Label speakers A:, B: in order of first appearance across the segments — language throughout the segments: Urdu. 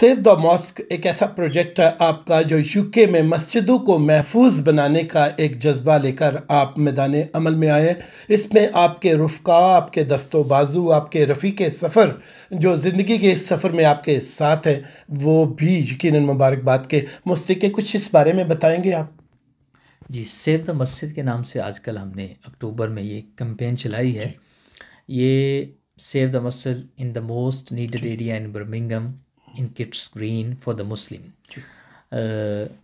A: سیو دا ماسک ایک ایسا پروجیکٹ ہے آپ کا جو یو کے میں مسجدوں کو محفوظ بنانے کا ایک جذبہ لے کر آپ میدان عمل میں آئے. اس میں آپ کے رفقاء، آپ کے دست و بازو، آپ کے رفیق سفر جو زندگی کے اس سفر میں آپ کے ساتھ ہیں، وہ بھی یقیناً مبارکباد کے مستحق ہیں. کچھ اس بارے میں بتائیں گے آپ؟
B: جی، سیو دا مسجد کے نام سے آج کل ہم نے اکتوبر میں یہ کمپین چلائی ہے. یہ save the masjid in the most needed area in Birmingham in kids green for the Muslim.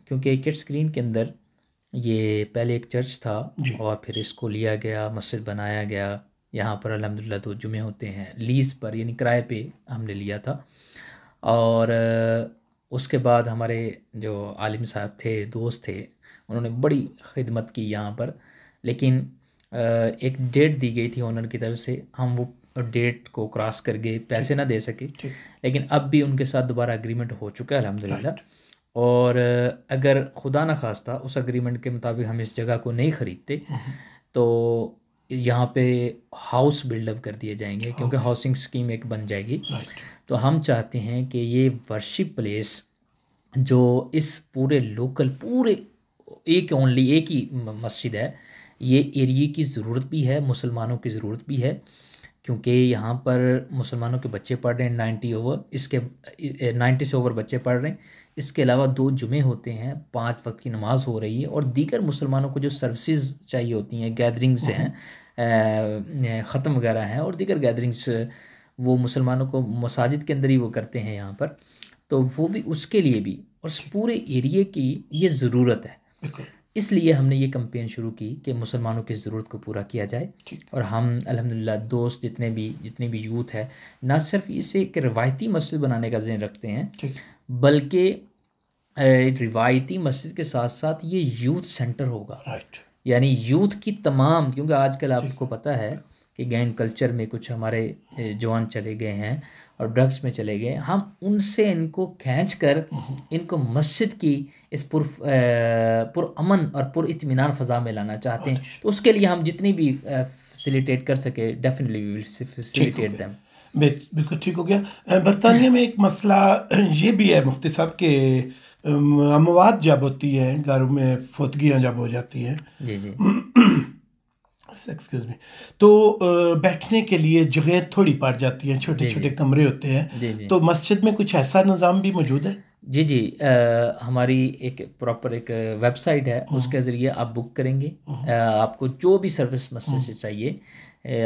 B: کیونکہ کڈس گرین کے اندر یہ پہلے ایک چرچ تھا اور پھر اس کو لیا گیا، مسجد بنایا گیا. یہاں پر الحمدللہ 2 جمعے ہوتے ہیں لیز پر، یعنی کرائے پہ ہم نے لیا تھا. اور اس کے بعد ہمارے جو عالم صاحب تھے، دوست تھے، انہوں نے بڑی خدمت کی یہاں پر. لیکن ایک ڈیٹ دی گئی تھی اونر کی طرف سے، ہم وہ ڈیٹ کو کراس کر گئے، پیسے نہ دے سکے. لیکن اب بھی ان کے ساتھ دوبارہ اگریمنٹ ہو چکا ہے الحمدللہ. اور اگر خدا نہ خواستہ اس اگریمنٹ کے مطابق ہم اس جگہ کو نہیں خریدتے تو یہاں پہ ہاؤس بلڈ اپ کر دیے جائیں گے، کیونکہ ہاؤسنگ اسکیم ایک بن جائے گی. تو ہم چاہتے ہیں کہ یہ ورشپ پلیس جو اس پورے لوکل، پورے ایک ہی مسجد ہے، یہ ایریے کی ضرورت بھی ہے، مسلمانوں کی ضرورت بھی ہے. کیونکہ یہاں پر مسلمانوں کے بچے پڑھ رہے ہیں 90 سے اوور بچے پڑھ رہے ہیں. اس کے علاوہ 2 جمعے ہوتے ہیں، 5 وقت کی نماز ہو رہی ہے، اور دیگر مسلمانوں کو جو سروسز چاہیے ہوتی ہیں، گیدرنگز ہیں، ختم وغیرہ ہیں، اور دیگر گیدرنگز وہ مسلمانوں کو مساجد کے اندر ہی وہ کرتے ہیں یہاں پر. تو وہ بھی اس کے لیے بھی اور اس پورے ایریے کی یہ ضرورت ہے. اس لیے ہم نے یہ کمپین شروع کی کہ مسلمانوں کی ضرورت کو پورا کیا جائے. اور ہم الحمدللہ دوست جتنے بھی یوتھ ہے، نہ صرف اسے ایک روایتی مسجد بنانے کا ذہن رکھتے ہیں، بلکہ روایتی مسجد کے ساتھ ساتھ یہ یوتھ سینٹر ہوگا. یعنی یوتھ کی تمام، کیونکہ آج کل آپ کو پتہ ہے کہ گینگ کلچر میں کچھ ہمارے جوان چلے گئے ہیں اور ڈرگس میں چلے گئے. ہم ان سے ان کو کھینچ کر ان کو مسجد کی اس پر امن اور پر اطمینان فضا میں لانا چاہتے ہیں. تو اس کے لیے ہم جتنی بھی فیسیلیٹیٹ کر سکے، definitely we will facilitate them.
A: بالکل ٹھیک ہو گیا. برطانیہ میں ایک مسئلہ یہ بھی ہے مفتی صاحب کہ اموات جب ہوتی ہیں، گھروں میں فوتگیاں جب ہو جاتی ہیں،
B: جی جی
A: ایکسکیوز می، تو بیٹھنے کے لیے جگہ تھوڑی پڑ جاتی ہیں، چھوٹے چھوٹے کمرے ہوتے ہیں. تو مسجد میں کچھ ایسا نظام بھی موجود ہے؟
B: جی جی، ہماری ایک پراپر ایک ویب سائٹ ہے، اس کے ذریعے آپ بک کریں گے. آپ کو جو بھی سروس مسجد سے چاہیے،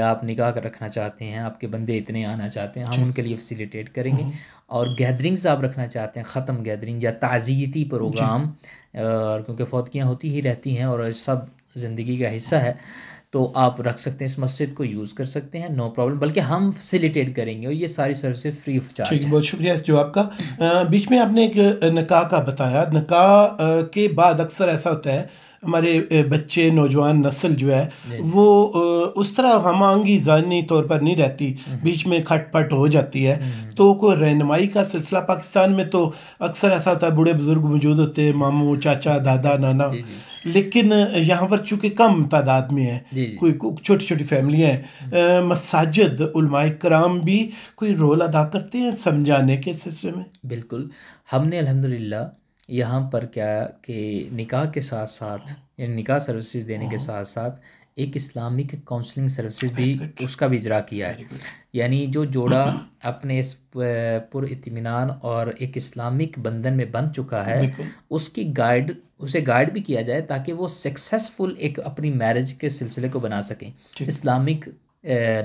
B: آپ نکاح کر رکھنا چاہتے ہیں، آپ کے بندے اتنے آنا چاہتے ہیں، ہم ان کے لیے فیسیلیٹیٹ کریں گے. اور گیدرنگز آپ رکھنا چاہتے ہیں، ختم گیدرنگ یا تعزیتی پروگرام، کیونکہ فوتگیاں ہوتی ہی رہتی ہیں اور سب زندگی کا حصہ ہے، تو آپ رکھ سکتے ہیں، اس مسجد کو یوز کر سکتے ہیں، نو پرابلم. بلکہ ہم فیسیلیٹیٹ کریں گے، اور یہ ساری سروسز فری آف چارج ہیں.
A: بہت شکریہ اس جواب کا. بیچ میں آپ نے ایک نکاح کا بتایا. نکاح کے بعد اکثر ایسا ہوتا ہے ہمارے بچے، نوجوان نسل جو ہے وہ اس طرح ہم آہنگی ذہنی طور پر نہیں رہتی، بیچ میں کھٹ پٹ ہو جاتی ہے. تو کوئی رہنمائی کا سلسلہ، پاکستان میں تو اکثر ایسا ہوتا ہے بوڑھے بزرگ موجود ہوتے ہیں، ماموں، چاچا، دادا، نانا، لیکن یہاں پر چونکہ کم تعداد میں ہے، کوئی چھوٹی چھوٹی فیملیاں ہیں. مساجد، علماء کرام بھی کوئی رول ادا کرتے ہیں سمجھانے کے سلسلے میں؟
B: بالکل. ہم نے الحمدللہ یہاں پر کیا کہ نکاح کے ساتھ ساتھ، یعنی نکاح سروسز دینے کے ساتھ ساتھ ایک اسلامک کاؤنسلنگ سروسز بھی، اس کا بھی اجرا کیا ہے. یعنی جو جوڑا اپنے اس پر اطمینان اور ایک اسلامک بندھن میں بن چکا ہے، اسے گائیڈ بھی کیا جائے تاکہ وہ سکسیسفل ایک اپنی میرج کے سلسلے کو بنا سکیں. اسلامک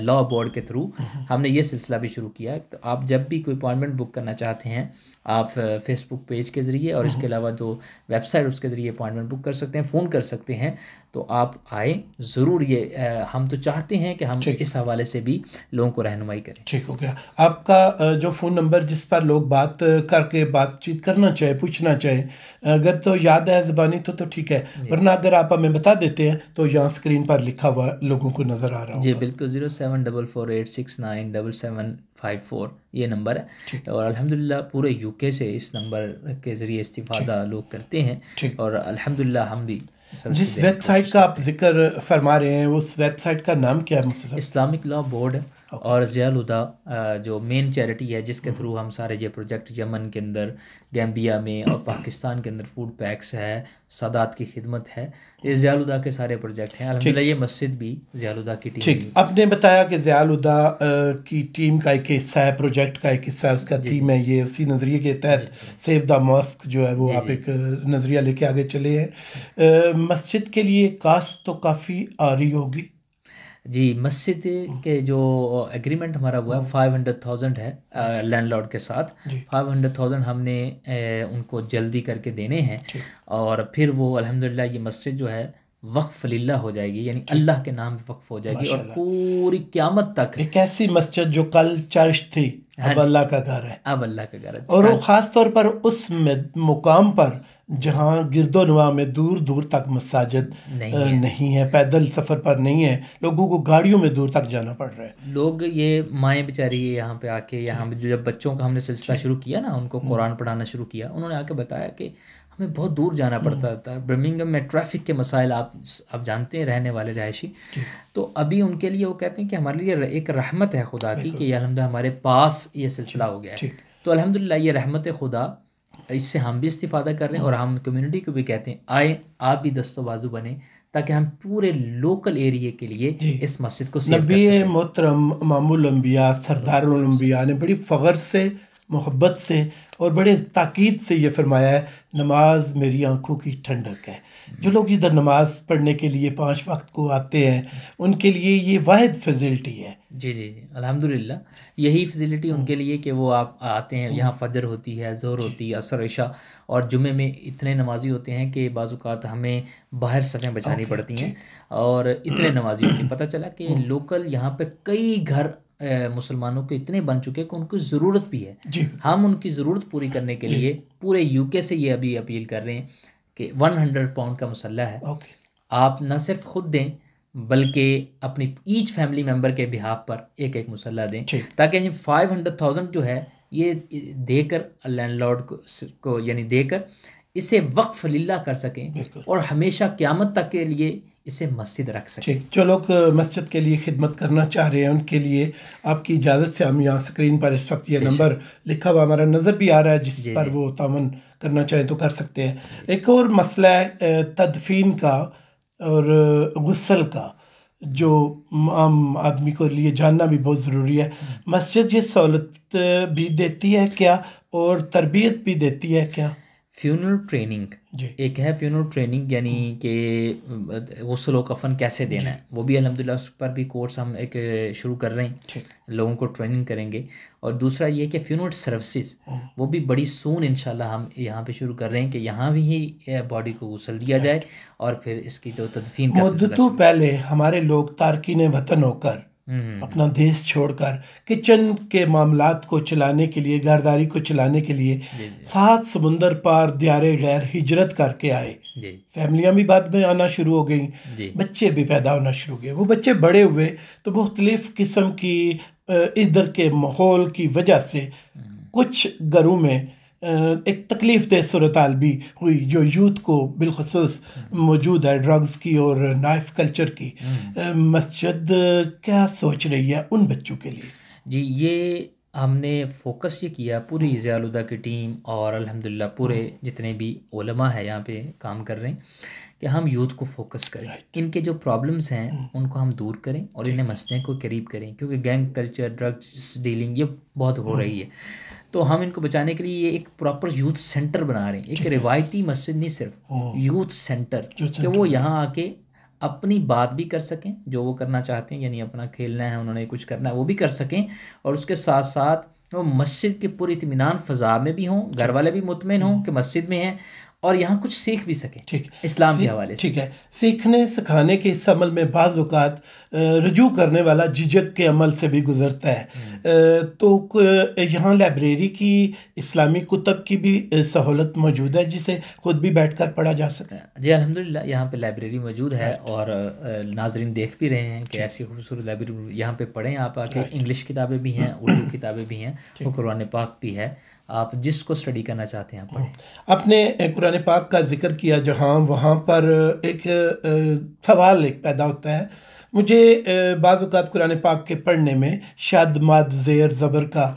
B: لا بورڈ کے تھرو ہم نے یہ سلسلہ بھی شروع کیا ہے. تو آپ جب بھی کوئی اپائنٹمنٹ بک کرنا چاہتے ہیں، آپ فیس بک پیج کے ذریعے اور اس کے علاوہ جو ویب سائٹ اس کے ذریعے اپائنٹمنٹ بک کر سکتے ہیں، فون کر سکتے ہیں. تو آپ آئیں ضرور. یہ ہم تو چاہتے ہیں کہ ہم اس حوالے سے بھی لوگوں کو رہنمائی کریں.
A: ٹھیک ہو گیا. آپ کا جو فون نمبر جس پر لوگ بات کر کے بات چیت کرنا چاہے، پوچھنا چاہے، اگر تو یاد ہے زبانی تو ٹھیک ہے، ورنہ اگر آپ ہمیں بتا دیتے ہیں تو یہاں اسکرین پر لکھا ہوا لوگوں کو نظر آ رہا ہوگا.
B: جی بالکل. 07448697754 یہ نمبر ہے. اور الحمدللہ پورے یو کے سے اس نمبر کے ذریعے استفادہ لوگ کرتے ہیں. اور الحمدللہ ہم بھی
A: جس ویب سائٹ کا آپ ذکر فرما رہے ہیں، اس ویب سائٹ کا نام کیا ہے؟
B: اسلامک لا بورڈ اور ضیاء الہدیٰ جو مین چیریٹی ہے جس کے تھرو ہم سارے یہ پروجیکٹ یمن کے اندر، گیمبیا میں اور پاکستان کے اندر فوڈ پیکس ہے، سادات کی خدمت ہے، یہ ضیاء الہدیٰ کے سارے پروجیکٹ ہیں الحمدللہ۔ یہ مسجد بھی ضیاء الہدیٰ کی ٹیم
A: ٹھیک، آپ نے بتایا کہ ضیاء الہدیٰ کی ٹیم کا ایک حصہ ہے، پروجیکٹ کا ایک حصہ ہے، اس کا تھیم ہے یہ، اسی نظریے کے تحت سیو دا ماسک جو ہے وہ آپ ایک نظریہ لے کے آگے چلے ہیں۔ مسجد کے لیے کاسٹ تو کافی آ رہی ہوگی؟
B: جی، مسجد کے جو ایگریمنٹ ہمارا ہوا ہے 500,000 ہے لینڈ لارڈ کے ساتھ، 500,000 ہم نے ان کو جلدی کر کے دینے ہیں، اور پھر وہ الحمدللہ یہ مسجد جو ہے وقف للہ ہو جائے گی، یعنی اللہ کے نام وقف ہو جائے گی، اور پوری قیامت تک
A: ایک ایسی مسجد جو کل چرچ تھی اب اللہ کا گھر ہے،
B: اب اللہ کا گھر ہے،
A: اور وہ خاص طور پر اس مقام پر جہاں گرد و نواح میں دور دور تک مساجد نہیں ہے، پیدل سفر پر نہیں ہے، لوگوں کو گاڑیوں میں دور تک جانا پڑ رہا ہے۔
B: لوگ یہ مائیں بیچاری یہاں پہ آ کے، یہاں جب بچوں کا ہم نے سلسلہ شروع کیا نا، ان کو قرآن پڑھانا شروع کیا، انہوں نے آ کے بتایا کہ ہمیں بہت دور جانا پڑتا تھا، برمنگھم میں ٹریفک کے مسائل آپ جانتے ہیں، رہنے والے رہائشی، تو ابھی ان کے لیے وہ کہتے ہیں کہ ہمارے لیے ایک رحمت ہے خدا کی کہ الحمدللہ ہمارے پاس یہ سلسلہ ہو گیا ہے، تو الحمدللہ یہ رحمت خدا، اس سے ہم بھی استفادہ کر رہے ہیں، اور ہم کمیونٹی کو بھی کہتے ہیں آئیں آپ بھی دست و بازو بنیں، تاکہ ہم پورے لوکل ایریے کے لیے اس مسجد کو سیو کر سکیں۔
A: نبی محترم امام الانبیاء سردار الانبیاء نے بڑی فخر سے، محبت سے اور بڑے تاکید سے یہ فرمایا ہے، نماز میری آنکھوں کی ٹھنڈک ہے۔ جو لوگ ادھر نماز پڑھنے کے لیے 5 وقت کو آتے ہیں، ان کے لیے یہ واحد فیسلٹی ہے۔
B: جی جی جی، الحمدللہ یہی فیسلٹی ان کے لیے کہ وہ آپ آتے ہیں، یہاں فجر ہوتی ہے، ظہر ہوتی ہے، عصر، عشاء، اور جمعے میں اتنے نمازی ہوتے ہیں کہ بعض اوقات ہمیں باہر صفیں بچانی پڑتی ہیں، اور اتنے نمازی ہوتے ہیں۔ پتہ چلا کہ لوکل یہاں پہ کئی گھر مسلمانوں کے اتنے بن چکے کہ ان کو ضرورت بھی ہے، ہم ان کی ضرورت پوری کرنے کے لیے پورے UK سے یہ ابھی اپیل کر رہے ہیں کہ 100 پاؤنڈ کا مسلح ہے، آپ نہ صرف خود دیں بلکہ اپنی ایچ فیملی ممبر کے بہاف پر ایک مسلح دیں، تاکہ یہ 500,000 جو ہے یہ دے کر لینڈ لارڈ کو یعنی دے کر اسے وقف للہ کر سکیں، اور ہمیشہ قیامت تک کے لیے اسے مسجد رکھ سکیں۔
A: جو لوگ مسجد کے لیے خدمت کرنا چاہ رہے ہیں ان کے لیے آپ کی اجازت سے ہم یہاں اسکرین پر اس وقت یہ نمبر لکھا ہوا ہمارا نظر بھی آ رہا ہے، جس پر وہ تعاون کرنا چاہیں تو کر سکتے ہیں۔ ایک اور مسئلہ ہے تدفین کا اور غسل کا، جو عام آدمی کو لیے جاننا بھی بہت ضروری ہے۔ مسجد یہ سہولت بھی دیتی ہے کیا، اور تربیت بھی دیتی ہے کیا؟
B: فیونرل ٹریننگ ایک ہے، فیونرل ٹریننگ یعنی کہ غسل و کفن کیسے دینا ہے، وہ بھی الحمدللہ اس پر بھی کورس ہم ایک شروع کر رہے ہیں، لوگوں کو ٹریننگ کریں گے۔ اور دوسرا یہ کہ فیونرل سروسز وہ بھی بڑی سون انشاءاللہ ہم یہاں پہ شروع کر رہے ہیں کہ یہاں بھی ہی باڈی کو غسل دیا جائے، اور پھر اس کی جو تدفین کا سلسلہ
A: مدتوں پہلے ہمارے لوگ تارکین وطن ہو کر، اپنا دیش چھوڑ کر، کچن کے معاملات کو چلانے کے لیے، گھرداری کو چلانے کے لیے 7 سمندر پار دیار غیر ہجرت کر کے آئے۔ فیملیاں بھی بعد میں آنا شروع ہو گئیں، بچے بھی پیدا ہونا شروع ہوئے، وہ بچے بڑے ہوئے تو مختلف قسم کی ادھر کے ماحول کی وجہ سے کچھ گھروں میں ایک تکلیف دہ صورتحال بھی ہوئی، جو یوتھ کو بالخصوص موجود ہے، ڈرگز کی اور نائف کلچر کی۔ مسجد کیا سوچ رہی ہے ان بچوں کے لیے؟
B: جی، یہ ہم نے فوکس یہ کیا پوری ضیاء الہدیٰ کی ٹیم اور الحمدللہ پورے جتنے بھی علماء ہیں یہاں پہ کام کر رہے ہیں کہ ہم یوتھ کو فوکس کریں، ان کے جو پرابلمز ہیں ان کو ہم دور کریں اور انہیں مسئلے کو قریب کریں، کیونکہ گینگ کلچر، ڈرگز ڈیلنگ یہ بہت ہو رہی ہے، تو ہم ان کو بچانے کے لیے یہ ایک پراپر یوتھ سینٹر بنا رہے ہیں، ایک روایتی مسجد نہیں، صرف یوتھ سینٹر، کہ وہ یہاں آ کے اپنی بات بھی کر سکیں جو وہ کرنا چاہتے ہیں، یعنی اپنا کھیلنا ہے، انہوں نے کچھ کرنا ہے وہ بھی کر سکیں، اور اس کے ساتھ ساتھ وہ مسجد کے پوری اطمینان فضا میں بھی ہوں، گھر والے بھی مطمئن ہوں کہ مسجد میں ہیں، اور یہاں کچھ سیکھ بھی سکیں اسلام کے حوالے سے۔
A: ٹھیک ہے، سیکھنے سکھانے کے اس عمل میں بعض اوقات رجوع کرنے والا جھجک کے عمل سے بھی گزرتا ہے، تو یہاں لائبریری کی اسلامی کتب کی بھی سہولت موجود ہے جسے خود بھی بیٹھ کر پڑھا جا سکے؟
B: جی الحمدللہ یہاں پہ لائبریری موجود ہے، اور ناظرین دیکھ بھی رہے ہیں کہ ایسی خوبصورت لائبریری یہاں پہ پڑھیں آپ آ کے، انگلش کتابیں بھی ہیں، اردو کتابیں بھی ہیں، اور قرآن پاک بھی ہے، آپ جس کو اسٹڈی کرنا چاہتے ہیں آپ پڑھیں۔
A: آپ نے قرآن پاک کا ذکر کیا، جہاں وہاں پر ایک سوال ایک پیدا ہوتا ہے، مجھے بعض اوقات قرآن پاک کے پڑھنے میں شد مد زیر زبر کا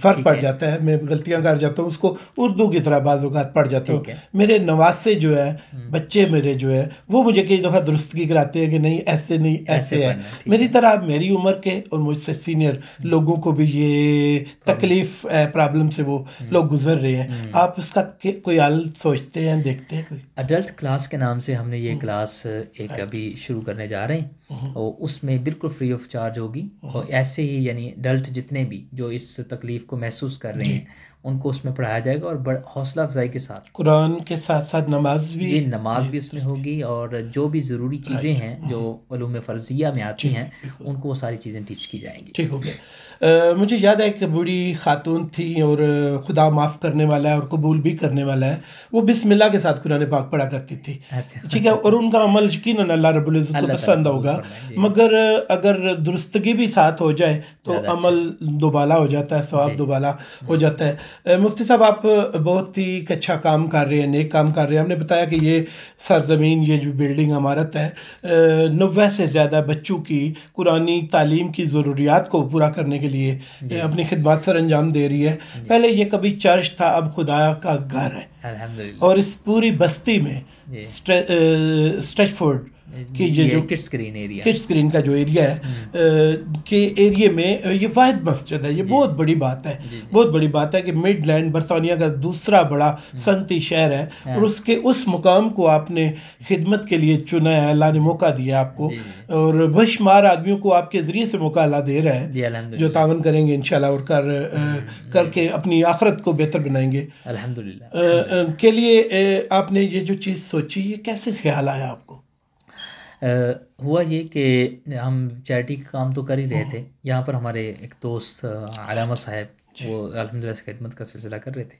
A: فرق پڑ جاتا ہے، میں غلطیاں کر جاتا ہوں، اس کو اردو کی طرح بعض اوقات پڑھ جاتا ہوں. میرے نواسے جو ہے، بچے میرے جو ہے، وہ مجھے کئی دفعہ درستگی کراتے ہیں کہ نہیں ایسے نہیں، ایسے ہے. میری طرح میری عمر کے اور مجھ سے سینئر لوگوں کو بھی یہ تکلیف پرابلم سے وہ لوگ گزر رہے ہیں. آپ اس کا کوئی حل سوچتے ہیں، دیکھتے ہیں کوئی؟
B: اڈلٹ کلاس کے نام سے ہم نے یہ کلاس ایک ابھی شروع کرنے جا رہے ہیں، اور اس میں بالکل فری آف چارج ہوگی. اور ایسے ہی یعنی اڈلٹ جتنے بھی جو اس تکلیف کو محسوس کر رہے ہیں ان کو اس میں پڑھایا جائے گا، اور حوصلہ افزائی کے ساتھ
A: قرآن کے ساتھ ساتھ نماز بھی.
B: جی، نماز بھی اس میں ہوگی، اور جو بھی ضروری چیزیں ہیں جو علوم فرضیہ میں آتی ہیں ان کو وہ ساری چیزیں ٹیچ کی جائیں گی.
A: ٹھیک ہو گیا. مجھے یاد ہے ایک بوڑھی خاتون تھی، اور خدا معاف کرنے والا ہے اور قبول بھی کرنے والا ہے، وہ بسم اللہ کے ساتھ قرآن پاک پڑھا کرتی تھی. ٹھیک ہے، اور ان کا عمل یقیناً اللہ رب العزت کو پسند ہوگا، مگر اگر درستگی بھی ساتھ ہو جائے تو عمل دوبالا ہو جاتا ہے، ثواب دوبالا ہو جاتا ہے. مفتی صاحب، آپ بہت ہی اچھا کام کر رہے ہیں، نیک کام کر رہے ہیں. ہم نے بتایا کہ یہ سرزمین، یہ جو بلڈنگ عمارت ہے، 90 سے زیادہ بچوں کی قرآنی تعلیم کی ضروریات کو پورا کرنے کے لیے اپنی خدمات سر انجام دے رہی ہے. پہلے یہ کبھی چرچ تھا، اب خدا کا گھر ہے، اور اس پوری بستی میں اسٹریچ فورڈ کہ یہ جو
B: کڈ اسکرین
A: کا جو ایریا ہے کے ایریے میں یہ واحد مسجد ہے. یہ بہت بڑی بات ہے، بہت بڑی بات ہے کہ مڈ لینڈ برطانیہ کا دوسرا بڑا صنعتی شہر ہے، اور اس کے اس مقام کو آپ نے خدمت کے لیے چنا ہے. اللہ نے موقع دیا آپ کو، اور بے شمار آدمیوں کو آپ کے ذریعے سے موقع اللہ دے رہا ہے جو تعاون کریں گے انشاءاللہ، اور کر کے اپنی آخرت کو بہتر بنائیں گے
B: الحمدللہ.
A: کے لیے آپ نے یہ جو چیز سوچی، یہ کیسے خیال آیا آپ کو؟
B: ہوا یہ کہ ہم چیریٹی کا کام تو کر ہی رہے تھے. یہاں پر ہمارے ایک دوست علامہ صاحب، وہ الحمدللہ سے خدمت کا سلسلہ کر رہے تھے،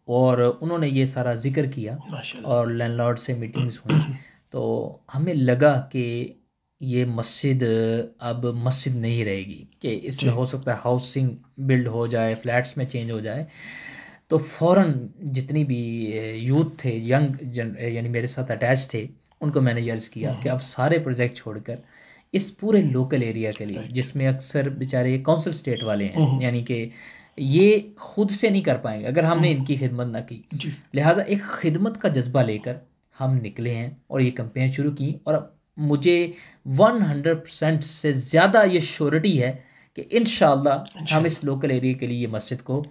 B: اور انہوں نے یہ سارا ذکر کیا، اور لینڈ لارڈ سے میٹنگز ہوئیں. تو ہمیں لگا کہ یہ مسجد اب مسجد نہیں رہے گی، کہ اس میں ہو سکتا ہے ہاؤسنگ بلڈ ہو جائے، فلیٹس میں چینج ہو جائے. تو فوراً جتنی بھی یوتھ تھے، ینگ یعنی میرے ساتھ اٹیچ تھے، ان کو میں نے عرض کیا کہ اب سارے پروجیکٹ چھوڑ کر اس پورے لوکل ایریا کے لیے، جس میں اکثر بیچارے کونسل اسٹیٹ والے ہیں، یعنی کہ یہ خود سے نہیں کر پائیں گے اگر ہم نے ان کی خدمت نہ کی، لہٰذا ایک خدمت کا جذبہ لے کر ہم نکلے ہیں اور یہ کمپین شروع کی. اور مجھے 100% سے زیادہ یہ شیورٹی ہے کہ انشاءاللہ ہم اس لوکل ایریا کے لیے یہ مسجد کو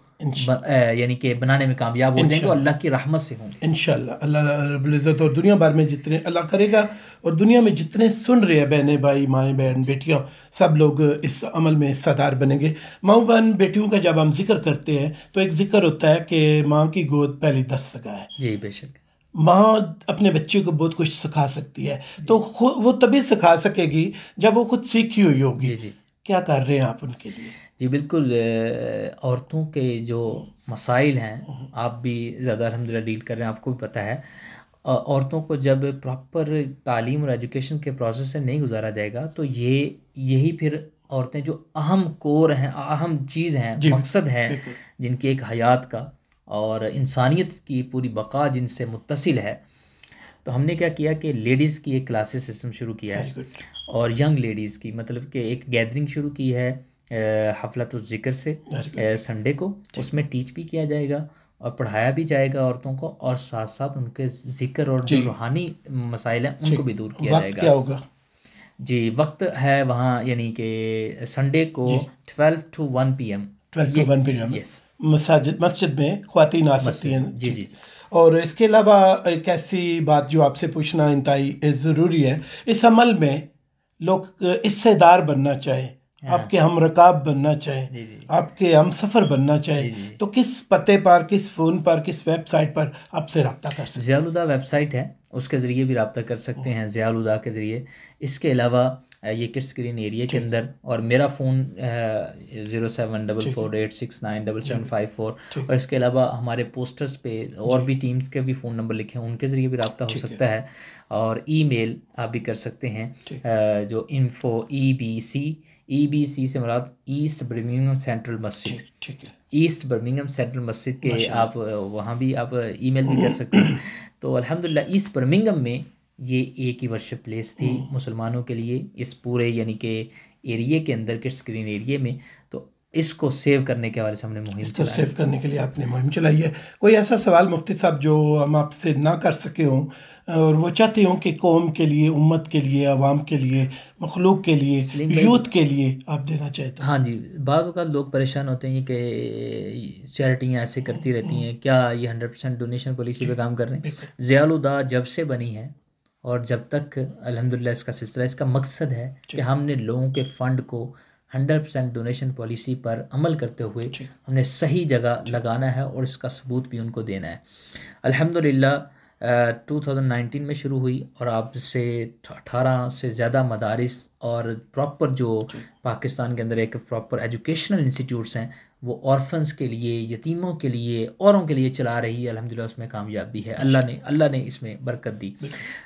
B: یعنی کہ بنانے میں کامیاب ہو جائیں گے، اور اللہ کی رحمت سے ہوں گے
A: انشاءاللہ. اللہ رب العزت اور دنیا بھر میں جتنے اللہ کرے گا، اور دنیا میں جتنے سن رہے ہیں بہنیں بھائی، مائیں بہن بیٹیاں، سب لوگ اس عمل میں حصہ دار بنیں گے. ماں بہن بیٹیوں کا جب ہم ذکر کرتے ہیں تو ایک ذکر ہوتا ہے کہ ماں کی گود پہلی دستگاہ ہے.
B: جی بے شک.
A: ماں اپنے بچے کو بہت کچھ سکھا سکتی ہے، تو وہ تبھی سکھا سکے گی جب وہ خود سیکھی ہوئی ہوگی. کیا کر رہے ہیں آپ ان کے لیے؟
B: جی بالکل. عورتوں کے جو مسائل ہیں، آپ بھی زیادہ الحمدللہ ڈیل کر رہے ہیں، آپ کو بھی پتہ ہے. عورتوں کو جب پراپر تعلیم اور ایجوکیشن کے پروسیس سے نہیں گزارا جائے گا تو یہی پھر عورتیں جو اہم کور ہیں، اہم چیز ہیں، مقصد ہیں جن کی ایک حیات کا اور انسانیت کی پوری بقا جن سے متصل ہے. تو ہم نے کیا کیا کہ لیڈیز کی ایک کلاسز سسٹم شروع کیا ہے، اور ینگ لیڈیز کی، مطلب کہ ایک گیدرنگ شروع کی ہے حفلۃ الذکر سے سنڈے کو. اس میں ٹیچ بھی کیا جائے گا اور پڑھایا بھی جائے گا عورتوں کو، اور ساتھ ساتھ ان کے ذکر اور جو روحانی مسائل ہیں ان کو بھی دور کیا جائے گا.
A: کیا ہوگا؟
B: جی وقت ہے وہاں، یعنی کہ سنڈے کو 12 to 1 PM.
A: 12 to 1 PM
B: یس،
A: مسجد میں خواتین آ سکتی ہیں.
B: جی.
A: اور اس کے علاوہ ایک ایسی بات جو آپ سے پوچھنا انتہائی ضروری ہے، اس عمل میں لوگ حصے دار بننا چاہیں، آپ کے ہم رکاب بننا چاہیں، آپ کے ہم سفر بننا چاہیں، تو کس پتے پر، کس فون پر، کس ویب سائٹ پر آپ سے رابطہ کر سکتے ہیں؟
B: ضیاء الہدیٰ ویب سائٹ ہے، اس کے ذریعے بھی رابطہ کر سکتے ہیں، ضیاء الہدیٰ کے ذریعے. اس کے علاوہ یہ کڈ اسکرین ایریا کے اندر، اور میرا فون 074486977754. اور اس کے علاوہ ہمارے پوسٹرز پہ اور بھی ٹیمز کے بھی فون نمبر لکھے ہیں، ان کے ذریعے بھی رابطہ ہو سکتا ہے. اور ای میل آپ بھی کر سکتے ہیں، جو info EBC سے مراد ایسٹ برمنگھم سینٹرل مسجد، ایسٹ برمنگھم سینٹرل مسجد کے، آپ وہاں بھی آپ ای میل بھی کر سکتے ہیں. تو الحمدللہ ایسٹ برمنگھم میں یہ ایک ہی ورشپ پلیس تھی مسلمانوں کے لیے اس پورے یعنی کہ ایریے کے اندر کڈس گرین ایریے میں. تو اس کو سیو کرنے کے حوالے سے ہم نے مہم
A: اس کو
B: چلائی.
A: سیو کرنے کے لیے آپ نے مہم چلائی ہے. کوئی ایسا سوال مفتی صاحب جو ہم آپ سے نہ کر سکے ہوں اور وہ چاہتے ہوں کہ قوم کے لیے، امت کے لیے، عوام کے لیے، مخلوق کے لیے، یوتھ کے لیے آپ دینا چاہتے ہیں؟
B: ہاں جی، بعض اوقات لوگ پریشان ہوتے ہیں کہ چیریٹیاں ایسے کرتی رہتی ہیں، کیا یہ 100% ڈونیشن پالیسی پہ کام کر رہے ہیں؟ ضیاء الہدیٰ جب سے بنی ہے اور جب تک الحمدللہ اس کا سلسلہ، اس کا مقصد ہے کہ ہم نے لوگوں کے فنڈ کو 100% ڈونیشن پالیسی پر عمل کرتے ہوئے ہم نے صحیح جگہ لگانا ہے اور اس کا ثبوت بھی ان کو دینا ہے. الحمدللہ 2019 میں شروع ہوئی اور آپ سے 18 سے زیادہ مدارس اور پراپر جو پاکستان کے اندر ایک پراپر ایجوکیشنل انسٹیٹیوٹس ہیں وہ آرفنس کے لیے، یتیموں کے لیے، اوروں کے لیے چلا رہی ہے. الحمدللہ اس میں کامیاب بھی ہے، اللہ نے اس میں برکت دی.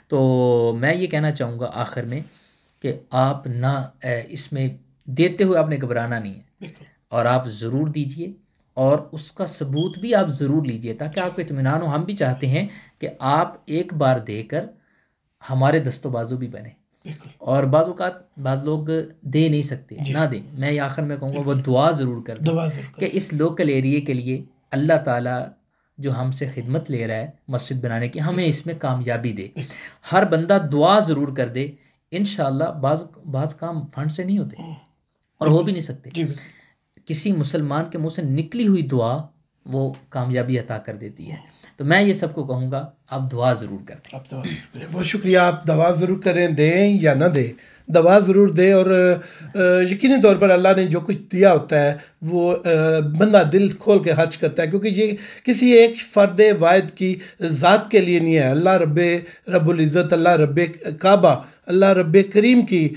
B: تو میں یہ کہنا چاہوں گا آخر میں کہ آپ نہ اس میں دیتے ہوئے آپ نے گھبرانا نہیں ہے، اور آپ ضرور دیجئے اور اس کا ثبوت بھی آپ ضرور لیجئے تاکہ آپ کو اطمینان ہو. ہم بھی چاہتے ہیں کہ آپ ایک بار دے کر ہمارے دست و بازو بھی بنے، اور بعض اوقات بعض لوگ دے نہیں سکتے، نہ دیں. میں آخر میں کہوں گا وہ دعا ضرور کر دیں کہ اس لوکل ایریے کے لیے اللہ تعالیٰ جو ہم سے خدمت لے رہا ہے مسجد بنانے کی، ہمیں اس میں کامیابی دے. ہر بندہ دعا ضرور کر دے. انشاءاللہ بعض کام فنڈ سے نہیں ہوتے اور ہو بھی نہیں سکتے. کسی مسلمان کے منہ سے نکلی ہوئی دعا وہ کامیابی عطا کر دیتی ہے. تو میں یہ سب کو کہوں گا آپ دعا ضرور کریں.
A: بہت شکریہ. آپ دعا ضرور کریں، دیں یا نہ دیں، دعا ضرور دے. اور یقینی طور پر اللہ نے جو کچھ دیا ہوتا ہے وہ بندہ دل کھول کے خرچ کرتا ہے، کیونکہ یہ کسی ایک فرد واحد کی ذات کے لیے نہیں ہے. اللہ رب العزت، اللہ رب کعبہ، اللہ رب کریم کی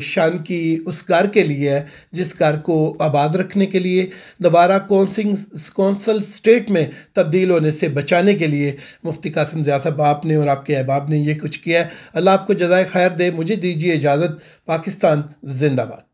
A: شان کی اس گھر کے لیے ہے، جس گھر کو آباد رکھنے کے لیے، دوبارہ کونسل اسٹیٹ میں تبدیل ہونے سے بچانے کے لیے مفتی قاسم ضیاء صاحب آپ نے اور آپ کے احباب نے یہ کچھ کیا ہے. اللہ آپ کو جزائے خیر دے. مجھے دیجیے اجازت. پاکستان زندہ باد.